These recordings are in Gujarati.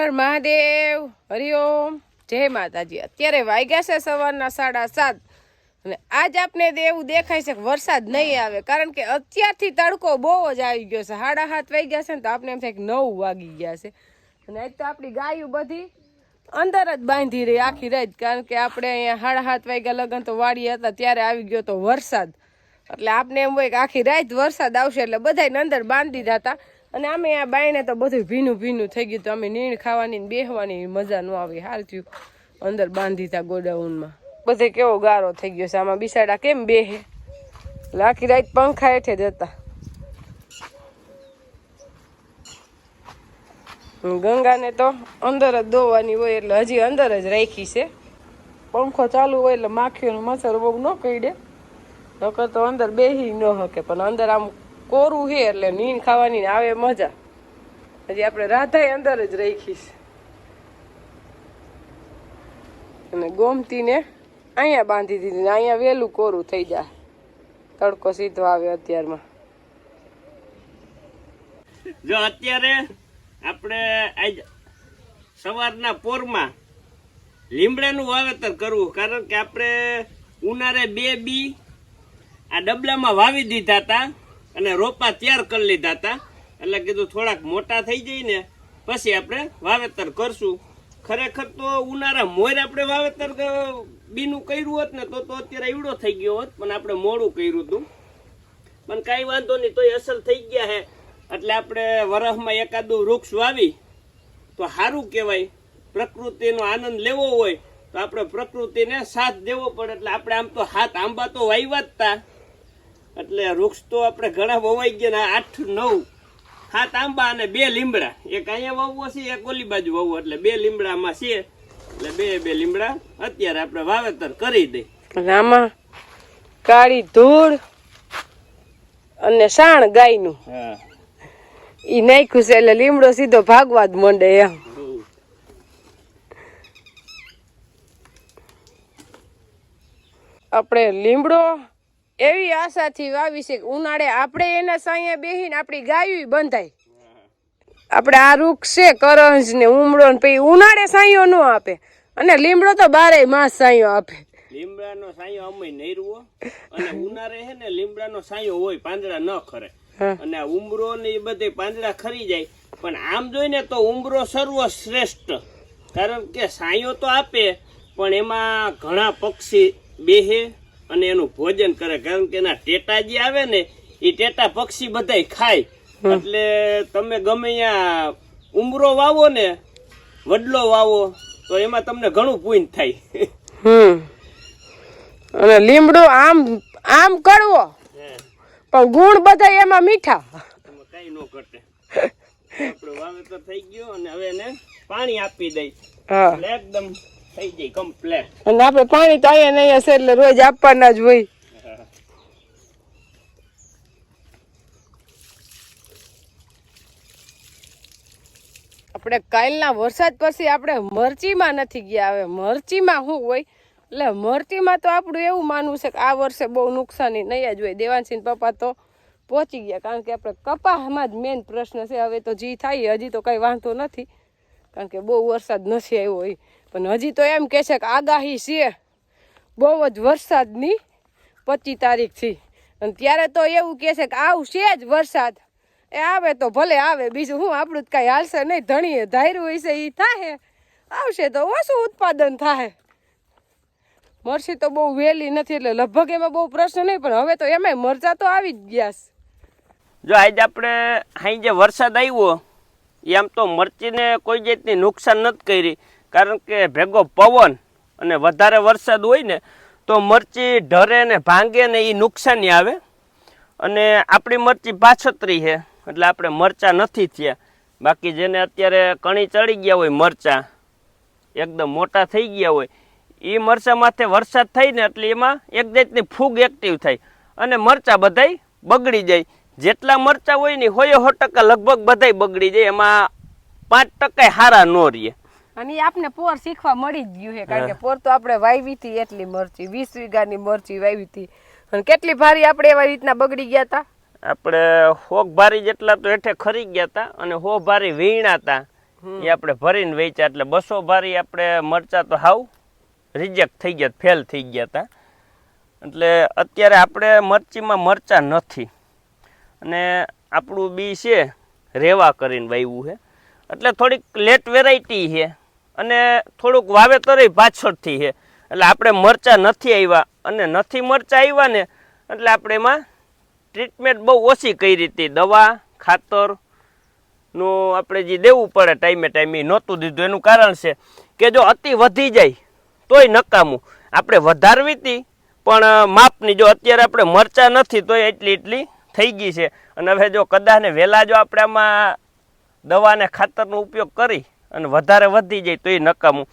મહાદેવ હરિઓમ જય માતાજી। અત્યારે વાગ્યા છે સવારના 7:30 અને આજ આપને એવું દેખાય છે કે વરસાદ નહીં આવે, કારણ કે અત્યારથી તડકો બહુ જ આવી ગયો છે। 7:30 વાગ્યા છે ને તો આપણે એમ થાય કે 9 વાગી ગયા છે। અને આજ તો આપણી ગાયું બધી અંદર જ બાંધી રહી આખી રાત, કારણ કે આપણે અહીંયા 7:30 વાગ્યા લગન તો વાડી હતા ત્યારે આવી ગયો તો વરસાદ। એટલે આપણે એમ હોય કે આખી રાત વરસાદ આવશે એટલે બધાને અંદર બાંધી દીધા હતા। અને અમે આ બાયણે તો બધું ભીનું ભીનું થઈ ગયું, તો અમે નીણ ખાવાની બેહવાની મજા ન આવી। હાલ થયું અંદર બાંધી હતા ગોડાઉનમાં, બધે કેવો ગારો થઈ ગયો છે। આમાં બિસાડા કેમ બેહે, એટલે આખી રાત પંખા હેઠે જ હતા। ગંગાને તો અંદર જ દોવાની હોય એટલે હજી અંદર જ રાખી છે। પંખો ચાલુ હોય એટલે માખીઓનું મચ્છર બહુ ન કરડે, નકર તો અંદર બેહી ન શકે। પણ અંદર આમ કોરું છે એટલે નીણ ખાવાની આવે મજા। હજી આપણે રાધાએ અંદર જ રાખી છે અને ગોમતીને અહીંયા બાંધી દીધી ને અહીંયા વહેલું કોરું થઈ જાય, તડકો સીધો આવે અત્યારમાં। જો અત્યારે આપણે આજ સવારના પોરમાં લીમડાનું વાવેતર કરવું, કારણ કે આપણે ઉનાળે 2 બી આ ડબલામાં વાવી દીધા હતા અને રોપા તૈયાર કરી લીધા હતા। એટલે કીધું થોડાક મોટા થઈ જાય ને પછી આપણે વાવેતર કરશું। ખરેખર તો ઉનાળા મોર આપણે વાવેતર બીનું કર્યું હોત ને તો અત્યારે ઈવડો થઈ ગયો હોત, પણ આપણે મોડું કર્યું હતું। પણ કાંઈ વાંધો નહીં, તોય અસલ થઈ ગયા છે। એટલે આપણે વરસમાં એકાદું વૃક્ષ વાવી તો સારું કહેવાય। પ્રકૃતિનો આનંદ લેવો હોય તો આપણે પ્રકૃતિને સાથ દેવો પડે। એટલે આપણે આમ તો 7 આંબા તો વાવ્યા જ હતા, એટલે વૃક્ષ તો આપણે ઘણા વવાઈ ગયા, 8, 9, 7 આંબા અને 2 લીમડા। એક અહીંયા વાવવો છે, એક ઓલી બાજુ વાવવો, એટલે 2 લીમડામાં છે। એટલે 2 લીમડા અત્યારે આપણે વાવેતર કરી દઈ। આમાં કાળી ધૂળ અને સાણ ગાયનું ઈ નાખ્યું છે એટલે લીમડો સીધો ભાગવા જ માંડે એમ। આપણે લીમડો એવી આશાથી વાવી છે કે ઉનાળે આપણે એના સાંયે બેહીને આપણી ગાયું બંધાય। આપણે આ વૃક્ષ છે કરંજ ને ઉમળો ને પછી ઉનાળે સાંયો ન આપે, અને લીમડો તો 12 માસ સાંયો આપે। લીમડાનો સાંયો અમે નૈરવો, અને ઉનાળે છે ને લીમડાનો સાંયો હોય, પાંદડા ન ખરે, અને આ ઉમરો ને એ બધે પાંદડા ખરી જાય। પણ આમ જોઈને તો ઉમરો સર્વશ્રેષ્ઠ, કારણ કે સાંયો તો આપે પણ એમાં ઘણા પક્ષી બેહે અને એનું ભોજન કરે, કારણ કે એના ટેટા જે આવે ને એ ટેટા પક્ષી બધાય ખાય। એટલે તમે ગમે ત્યાં ઉમરો વાવો ને, વડલો વાવો, તો એમાં તમને ઘણું પુણ્ય થાય। અને લીમડો આમ કડવો પણ ગુણ બધા એમાં મીઠા, કઈ નો ઘટે। આપણો વાવેતર થઈ ગયો અને હવે એને પાણી આપી દઈ એટલે એકદમ થઈ જાય કમ્પ્લીટ। અને આપણે પાણી તો અહીંયા છે એટલે રોજ આપવાના જ હોય। આપણે કાલના વરસાદ પછી આપણે મરચીમાં નથી ગયા। હવે મરચીમાં શું હોય, એટલે મરચીમાં તો આપણું એવું માનવું છે કે આ વર્ષે બહુ નુકસાની નહીં જ હોય। દેવાંશીન પપ્પા તો પહોંચી ગયા, કારણ કે આપણે કપાસમાં જ મેઇન પ્રશ્ન છે। હવે તો જી થાય હજી તો કંઈ વાંધો નથી, કારણ કે બહુ વરસાદ નથી આવ્યો હોય, પણ હજી તો એમ કહે છે કે આગાહી છે બહુ જ વરસાદની 25 તારીખથી। અને ત્યારે તો એવું કહે છે કે આવશે જ વરસાદ, એ આવે તો ભલે આવે, બીજું શું આપણું જ કાંઈ હાલશે નહીં। ધણીએ ધાર્યું હોય છે એ થાય, આવશે તો ઓછું ઉત્પાદન થાય। મરચી તો બહુ વહેલી નથી એટલે લગભગ એમાં બહુ પ્રશ્ન નહીં, પણ હવે તો એમાંય મરચા તો આવી જ ગયા છે। જો આજે આપણે અહીં જે વરસાદ આવ્યો એ આમ તો મરચીને કોઈ જાતની નુકસાન નથી કરી, કારણ કે ભેગો પવન અને વધારે વરસાદ હોય ને તો મરચી ઢરે ને ભાંગે ને એ નુકસાની આવે। અને આપણી મરચી પાછતરી છે એટલે આપણે મરચા નથી થયા। બાકી જેને અત્યારે કણી ચડી ગયા હોય, મરચા એકદમ મોટા થઈ ગયા હોય, એ મરચા માથે વરસાદ થાય ને એટલે એમાં એક જાતની ફૂગ એક્ટિવ થાય અને મરચા બધાય બગડી જાય। જેટલા મરચા હોય ને 100% લગભગ બધાય બગડી જાય, એમાં 5% હારા ન રહે। અને આપણે પોર શીખવા મળી જ ગયું છે, કારણ કે પોર તો આપણે વાવી હતી એટલી મરચી 20 વીઘાની મરચી વાવી હતી, અને કેટલી ભારી આપણે એવા રીતના બગડી ગયા હતા। આપણે 100 ભારી જેટલા તો હેઠે ખરી ગયા હતા અને 100 ભારી વીણા હતા, એ આપણે ભરીને વેચ્યા, એટલે 200 ભારી આપણે મરચા તો હાવ રિજેક્ટ થઈ ગયા, ફેલ થઈ ગયા હતા. એટલે અત્યારે આપણે મરચીમાં મરચા નથી, અને આપણું બી છે રેવા કરીને વાવ્યું છે, એટલે થોડીક લેટ વેરાયટી છે અને થોડુંક વાવેતર પાછળથી છે. એટલે આપણે મરચા નથી આવ્યા, અને નથી મરચા આવ્યા ને એટલે આપણે એમાં ટ્રીટમેન્ટ બહુ ઓછી કરી હતી. દવા ખાતરનું આપણે જે દેવું પડે ટાઈમે ટાઈમે નહોતું દીધું. એનું કારણ છે કે જો અતિ વધી જાય તોય નકામું. આપણે વધારવી હતી પણ માપની. જો અત્યારે આપણે મરચા નથી તોય એટલી થઈ ગઈ છે. અને હવે જો કદાચ ને વહેલા જો આપણે આમાં દવા અને ખાતરનો ઉપયોગ કરી અને વધારે વધી જાય તો એ નકામું.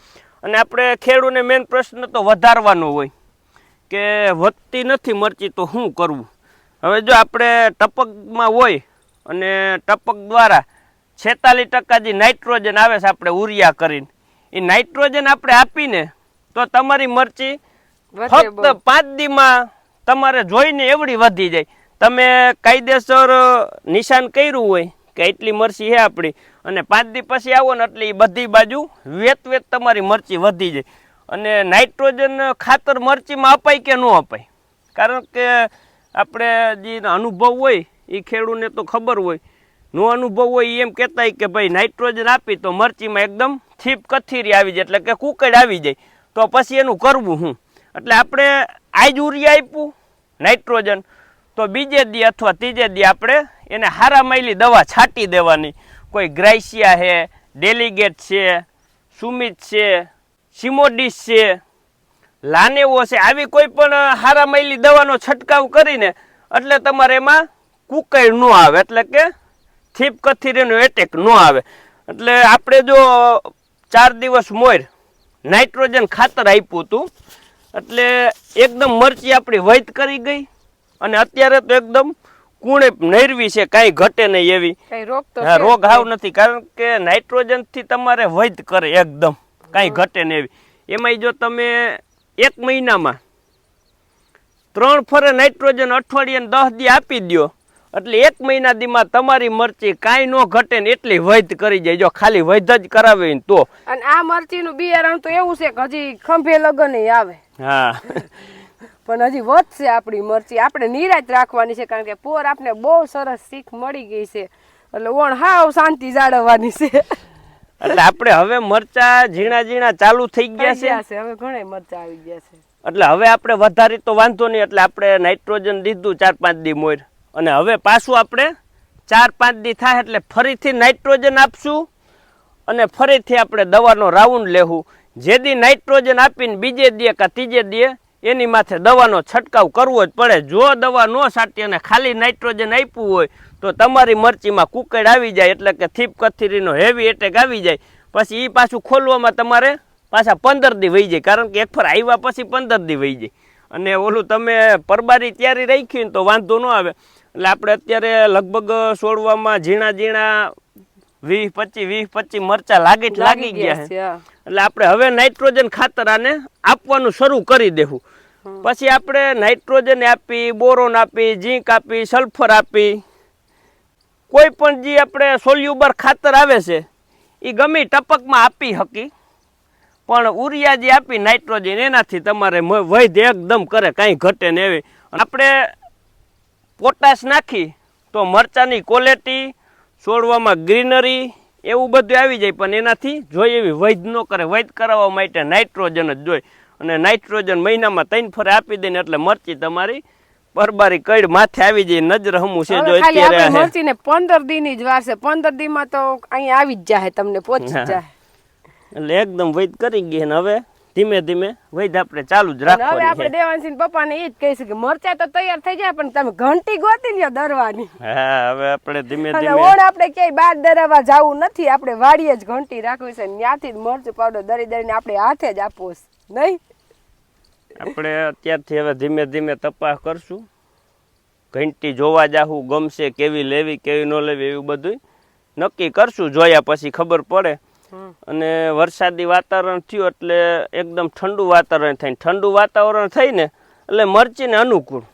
અને આપણે ખેડૂને મેઇન પ્રશ્ન તો વધારવાનો હોય કે વધતી નથી મરચી તો શું કરવું. હવે જો આપણે ટપકમાં હોય અને ટપક દ્વારા 46% જે નાઇટ્રોજન આવે છે આપણે ઉરિયા કરીને, એ નાઇટ્રોજન આપણે આપીને તો તમારી મરચી ફક્ત 5 દીમાં તમારે જોઈને એવડી વધી જાય. તમે કાયદેસર નિશાન કર્યું હોય કે એટલી મરચી છે આપણી, અને 5 દી પછી આવો ને એટલે એ બધી બાજુ વેત તમારી મરચી વધી જાય. અને નાઇટ્રોજન ખાતર મરચીમાં અપાય કે ન અપાય? કારણ કે આપણે જે અનુભવ હોય એ ખેડૂને તો ખબર હોય, નો અનુભવ હોય એમ કહેતા કે ભાઈ નાઇટ્રોજન આપી તો મરચીમાં એકદમ થીપ કથીરી આવી જાય, એટલે કે કુકડ આવી જાય. તો પછી એનું કરવું શું? એટલે આપણે આજ ઉરિયા આપ્યું નાઇટ્રોજન, તો બીજે દી અથવા ત્રીજે દી આપણે એને હારા માયલી દવા છાંટી દેવાની. કોઈ ગ્રાઇસિયા છે, ડેલિગેટ છે, સુમિત છે, સિમોડિસ છે, લાનેવો છે, આવી કોઈ પણ હારા માયલી દવાનો છંટકાવ કરીને એટલે તમારે એમાં કુકડ ન આવે, એટલે કે થીપ કથીરીનો એટેક ન આવે. એટલે આપણે જો 4 દિવસ મોર નાઇટ્રોજન ખાતર આપ્યું હતું એટલે એકદમ મરચી આપણી વૈધ કરી ગઈ, અને અત્યારે તો એકદમ કુણે નરવી છે, કાંઈ ઘટે નહીં એવી. રોગ હાવ નથી, કારણ કે નાઇટ્રોજન થી તમારે વૈધ કરે એકદમ, કાંઈ ઘટે નહીં એવી. એમાં જો તમે 1 મહિનામાં 3 ફરે નાઇટ્રોજન અઠવાડિયે 10 દી આપી દો એટલે 1 મહિના દીમાં તમારી મરચી કાંઈ ન ઘટે ને એટલી વૈધ કરી જાય, જો ખાલી વૈધ જ કરાવે ને તો. અને આ મરચીનું બિયારણ તો એવું છે કે હજી ખંભે લગન આવે. હા પણ હજી વધશે આપણી મરચી. આપણે નિરાશ રાખવાની છે, કારણ કે પોર આપણે બહુ સરસ શીખ મળી ગઈ છે, એટલે ઓણ હાવ શાંતિ જાળવવાની છે. એટલે આપણે હવે મરચા ઝીણા ચાલુ થઈ ગયા છે. હવે ઘણા મરચા આવી ગયા છે, એટલે હવે આપણે વધારી તો વાંધો નહીં. એટલે આપણે નાઇટ્રોજન દીધું 4-5 દી મોર, અને હવે પાછું આપણે 4-5 દી થાય એટલે ફરીથી નાઇટ્રોજન આપશું, અને ફરીથી આપણે દવાનો રાઉન્ડ લેવું. જે દી નાઇટ્રોજન આપીને બીજે દી કે ત્રીજે દી એની માથે દવાનો છંટકાવ કરવો જ પડે. જો દવા ન છાંટી અને ખાલી નાઇટ્રોજન આપ્યું હોય તો તમારી મરચીમાં કુકડ આવી જાય, એટલે કે થીપ કથીરીનો હેવી એટેક આવી જાય. પછી એ પાછું ખોલવામાં તમારે પાછા 15 દી વહી જાય, કારણ કે એક ફર આવ્યા પછી 15 દી વહી જાય. અને ઓલું તમે પરબારી તૈયારી રાખી ને તો વાંધો ન આવે. એટલે આપણે અત્યારે લગભગ છોડવામાં ઝીણા 20-25 મરચા લાગી ગયા છે. એટલે આપણે હવે નાઇટ્રોજન ખાતર આને આપવાનું શરૂ કરી દેવું. પછી આપણે નાઇટ્રોજન આપી, બોરોન આપી, ઝીંક આપી, સલ્ફર આપી, કોઈ પણ જે આપણે સોલ્યુબર ખાતર આવે છે એ ગમે ટપકમાં આપી શકી. પણ ઉરિયા જે આપી નાઇટ્રોજન એનાથી તમારે વૈધ એકદમ કરે, કાંઈ ઘટે ને એવી. આપણે પોટાશ નાખી તો મરચાની ક્વોલિટી, છોડવામાં ગ્રીનરી એવું બધું આવી જાય, પણ એનાથી જોઈએ એવી વૈધ ન કરે. વૈધ કરાવવા માટે નાઇટ્રોજન જ જોઈએ, અને નાઇટ્રોજન મહિનામાં 3 ફરે આપી દઈને એટલે મરચી તમારી પરબારી કઈડ માથે આવી જાય. નજર હમું છે જો અત્યારે મરચીને 15 દીની જ વાર છે. 15 દીમાં તો અહીંયા આવી જ જાય, તમને પહોંચી જાય. એટલે એકદમ વૈધ કરી ગઈ. ને હવે ધીમે વૈધ આપણે ચાલુ જ રાખવાની. હવે આપણે દેવાનસિંહ પપ્પાને એ જ કહીશું કે મરચા તો તૈયાર થઈ જાય, પણ તમે ઘંટી ગોતી લ્યો દરવાની. હા, હવે આપણે ધીમે ઓણ આપણે ક્યાંય બહાર દરવા જવું નથી, આપણે વાડીએ જ ઘંટી રાખવી છે. ત્યાંથી જ મરચું પાવડર દરીને આપણે હાથે જ આપવો છે, નહીં? આપણે અત્યારથી હવે ધીમે તપાસ કરશું. ઘંટી જોવા જાહું, ગમશે કેવી લેવી કેવી ન લેવી એવું બધું નક્કી કરશું. જોયા પછી ખબર પડે. અને વરસાદી વાતાવરણ થયું એટલે એકદમ ઠંડુ વાતાવરણ થાય. ઠંડુ વાતાવરણ થઈને એટલે મરચીને અનુકૂળ.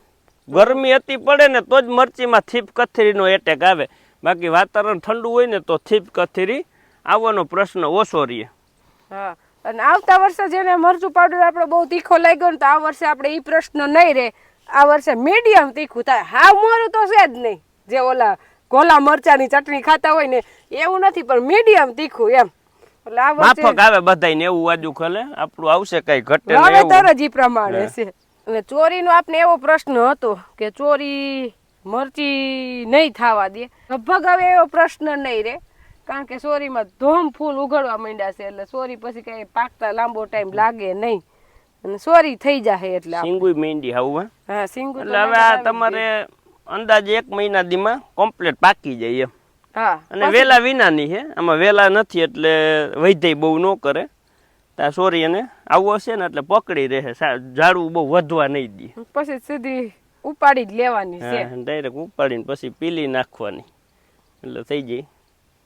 ગરમી અતિ પડે ને તો જ મરચીમાં થીપ કથીરીનો એટેક આવે. બાકી વાતાવરણ ઠંડુ હોય ને તો થીપ કથીરી આવવાનો પ્રશ્ન ઓછો રહે. હા, અને આવતા વર્ષે જેને મરચું પાવડર આપણે બહુ તીખો લાગ્યો ને તો આ વર્ષે આપણે એ પ્રશ્ન નહીં રહે. આ વર્ષે મીડિયમ તીખું થાય. હાવ મોરું તો છે જ નહીં, જે ઓલા ગોલા મરચાની ચટણી ખાતા હોય ને એવું નથી, પણ મીડિયમ તીખું એમ. એટલે આ વર્ષે માફક આવે બધાય એવું વાજુ ખલે, આપણું આવશે કઈ ઘટે ને વાવેતર એવું. જ ઈ પ્રમાણે છે. અને ચોરીનો આપને એવો પ્રશ્ન હતો કે ચોરી મરચી નહીં થવા દે. લગભગ હવે એવો પ્રશ્ન નહીં રહે, કારણ કે સોરીમાં ધોમ ફૂલ ઉઘડવા માંડ્યા છે. એટલે સોરી પછી કઈ પાકતા લાંબો ટાઈમ લાગે નહીં અને સોરી થઈ જાય. એટલે સિંગુય મેંડી હાવ. હા, સિંગુ એટલે હવે આ તમારે અંદાજે 1 મહિના દીમાં કમ્પ્લીટ પાકી જાય એમ. હા, અને વેલા વિનાની છે, આમાં વેલા નથી એટલે વૈધય બહુ ન કરે. ત્યાં સોરી અને આવું હશે ને એટલે પકડી રહે, ઝાડવું બહુ વધવા નહીં દે. પછી સીધી ઉપાડી જ લેવાની છે. ડાયરેક્ટ ઉપાડીને પછી પીલી નાખવાની એટલે થઈ જાય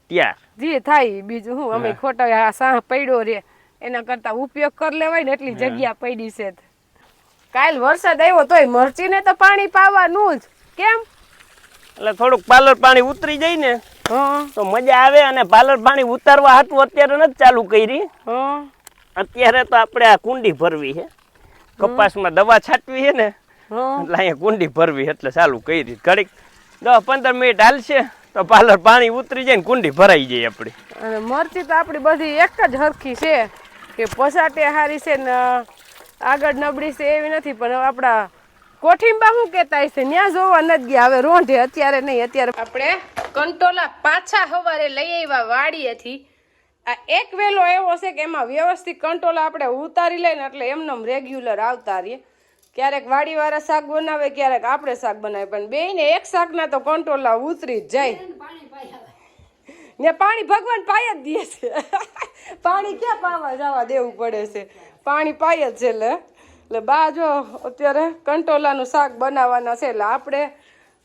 ત્યાર. જે થાય બીજું હું, અમે ખોટા સાહ પડ્યો રે એના કરતા ઉપયોગ કરી લેવાય ને એટલી જગ્યા પડી છે. કાલ વરસાદ આવ્યો તોય મરચીને તો પાણી પાવાનું જ. કેમ? એટલે થોડુંક પાલર પાણી ઉતરી જાય ને હા તો મજા આવે. અને પાલર પાણી ઉતારવા હાટું અત્યારે નથી ચાલુ કરી. હા, અત્યારે તો આપણે આ કુંડી ભરવી છે, કપાસમાં દવા છાંટવી છે ને હા. એટલે અહીંયા કુંડી ભરવી એટલે ચાલુ કરી. ઘડીક 10-15 મિનિટ હાલશે તો પાલર પાણી ઉતરી જાય ને કુંડી ભરાઈ જાય આપણી. અને મરચી તો આપણી બધી એક જ હરખી છે કે પસાટે હારી છે ને આગળ નબળી છે એવી નથી. પણ હવે આપણા કોઠીંબા શું કહેતા હશે ત્યાં જોવા નથી ગયા. હવે રોંઢે અત્યારે નહીં. અત્યારે આપણે કંટોલા પાછા સવારે લઈ આવ્યા વાડીએથી. આ એક વેલો એવો છે કે એમાં વ્યવસ્થિત કંટોલા આપણે ઉતારી લઈને એટલે એમનેમ રેગ્યુલર આવતા રહીએ. ક્યારેક વાડીવાળા શાક બનાવે, ક્યારેક આપણે શાક બનાવે, પણ બેયને એક શાકના તો કંટોલા ઉતરી જ જાય ને. પાણી ભગવાન પાય જ દે છે. પાણી ક્યાં પાવા જવા દેવું પડે છે, પાણી પાય જ છે. એટલે બા જો અત્યારે કંટોલાનું શાક બનાવવાના છે. એટલે આપણે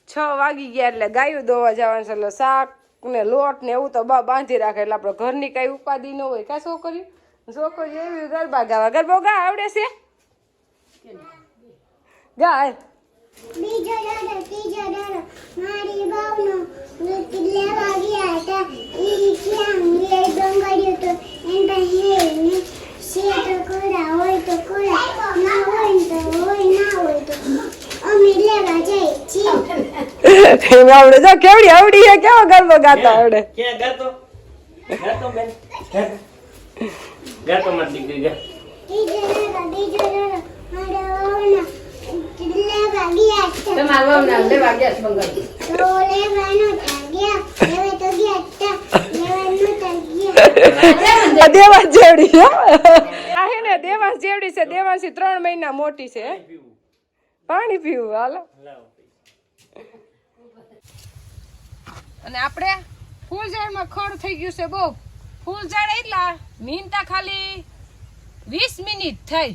6 વાગી ગયા એટલે ગાયું દોવા જવાનું છે. એટલે શાક ને લોટ ને એવું તો બા બાંધી રાખે. એટલે આપણે ઘરની કઈ ઉપાધિ ન હોય. કાં છોકરી એવી ગરબા ગાવા. ગરબો ગા આવડે છે? ગા બીજો દાડો ત્રીજો દાડો મારી બાવનો લેવા ગયા હતા. ઈ ક્યાં લે ડોંગળ્યો તો એમ હે સે તો કોડા હોય તો કોડા, ના હોય તો હોય, ના હોય તો અમે લેવા જઈએ છીએ. આવડે જો કેવડી આવડી હે, કેવો ગરબો ગાતા આવડે. ક્યાં ગાતો ગાતો બેન ગાતો માર દીકરી ગા. ત્રીજો દાડો મારા બાવનો લેવા ગયા હતા. તમારા વાવના લેવા ગયા બંગાળી. તો લેવાનું ગયા હવે તો ગયા હતા. લેવાનું તો ગયા. દેવાંશ જેવડી આ હે ને દેવાંશ જેવડી છે. દેવાંશી 3 મહિના મોટી છે. પાણી પીવું હાલો. અને આપણે ફૂલઝાડમાં ખડ થઈ ગયું છે બહુ. ફૂલઝાડ એટલા નીંદતા ખાલી 20 મિનિટ થઈ,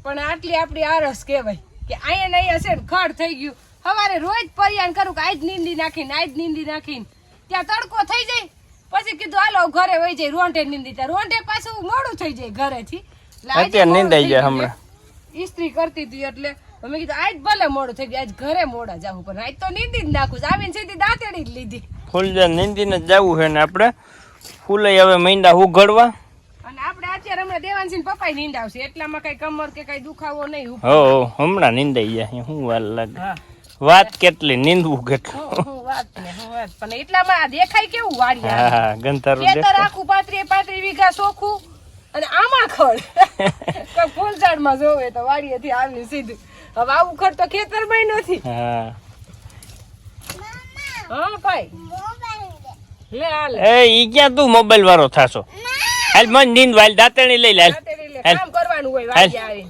પણ આટલી આપણી આરસ કહેવાય કે અહીંયા છે ને ખડ થઈ ગયું. સવારે રોજ પરિયાન કરું કે આજ નીંદી નાખીને ત્યાં તડકો થઈ જાય. પછી કીધું હાલો ઘરે વહી જાય. રોંઢે નીંદી ત્યાં રોંઢે પાછું મોડું થઈ જાય ઘરેથી. અત્યારે નીંદાઈ જાય હમણાં. ઇસ્ત્રી કરતી હતી એટલે મેં કીધું આજ ભલે મોડું થઈ ગયું, આજ ઘરે મોડા જાવું, પણ આજ તો નીંદી જ નાખું. આવીને સીધી દાંતેડી જ લીધી. ફૂલજાર નીંદીને જ જવું છે ને આપણે ફૂલે હવે મીંડા ઉઘડવા. અને આપણે અત્યારે હમણાં દેવાંશી પપ્પા નીંદાવશે એટલામાં કઈ કમર કે કઈ દુખાવો નહીં. હો હમણાં નીંદાઈ જાય. શું વાર લાગે? વાત કેટલી નીંદવું કેટલું. હું વાત પણ એટલામાં દેખાય કેવું વાડી. હા ગંધારું ખેતર આખું 35 વીઘા ચોખ્ખું અને આમાં ખડ ફૂલઝાડમાં જોવે તો વાડીએથી આવી સીધું. હવે આવું ખડ તો ખેતરમાં નથી. હા હા ભાઈ લે હાલ. એ ઈ ક્યાં તું મોબાઈલ વાળો થાશો? હાલ મન નીંદ વાલ દાંતણી લઈ લે. કામ કરવાનું હોય વાડી આવી.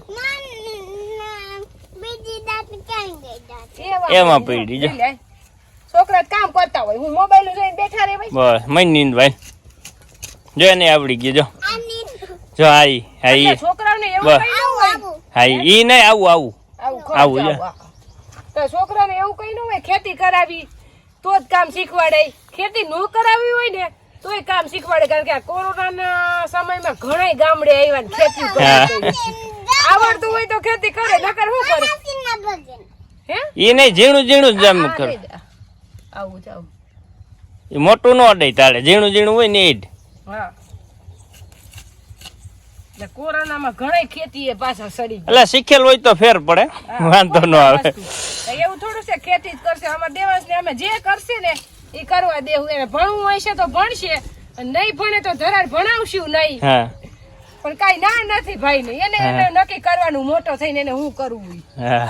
બીજી દાંત ક્યાં ગઈ? એમાં પડી જો. છોકરા કામ કરતા હોય, હું મોબાઈલ જોઈને બેઠા રે ભાઈ. બસ મન નીંદ વાલ જો એને આવડી ગયું જો. જો આઈ છોકરાઓને એવું કઈ ન હોય. ઈ નહીં આવું આવું તો છોકરાને એવું કઈ ન હોય ખેતી કરાવી તો જ કામ શીખવાડે. ખેતી ન કરાવી હોય ને તોય કામ શીખવાડે. કારણ કે આ કોરોનાના સમયમાં ઘણા ગામડે આવ્યા ને ખેતી કરે. આવડતું હોય તો ખેતી કરે, નકર શું કરે? હે ઈ નહીં ઝીણું જામ કરે. આવું જાવ એ મોટું ન અડે તારે, ઝીણું હોય ને એ જ. હા એટલે કોરોનામાં ઘણી ખેતી એ પાછા સડી ગઈ. એટલે શીખેલ હોય તો ફેર પડે, વાંધો ન આવે. એવું થોડું છે ખેતી જ કરશે અમારા દેવાંશ ને અમે જે કરશે ને એ કરવા દેવું. એને ભણવું હોય છે તો ભણશે, અને નહીં ભણે તો ધરાર ભણાવશું નહીં. હા પણ કઈ ના નથી ભાઈ ને એને નક્કી કરવાનું મોટો થઈને એને હું કરવું ઈ. હા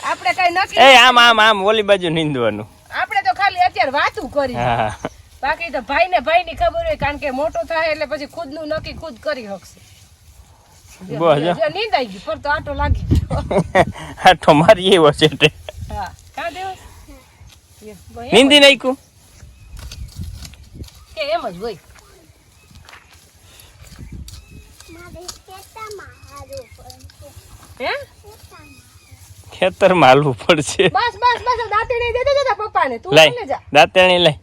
આપણે કઈ નક્કી એ આમ આમ આમ ઓલી બાજુ નીંદવાનું. આપણે તો ખાલી અત્યારે વાતું કરી. હા બાકી તો ભાઈ ને ભાઈ ની ખબર હોય, કારણ કે મોટો થાય એટલે પછી ખુદ નું નક્કી ખુદ કરી શકશે. બોલ જો. જો નીંદાઈ ગયું પર તો આટો લાગી ગયો. આઠો મારી એવો છે તે. હા કા દેવ નીંદી નાખ્યું કે એમ જ હોય. મારે ખેતરમાં હારું પડશે. હે ખેતરમાં હાલવું પડશે. બસ બસ બસ દાંતણી દે દે પપ્પા ને તું લઈ લઈને જા. દાંતણી લઈ.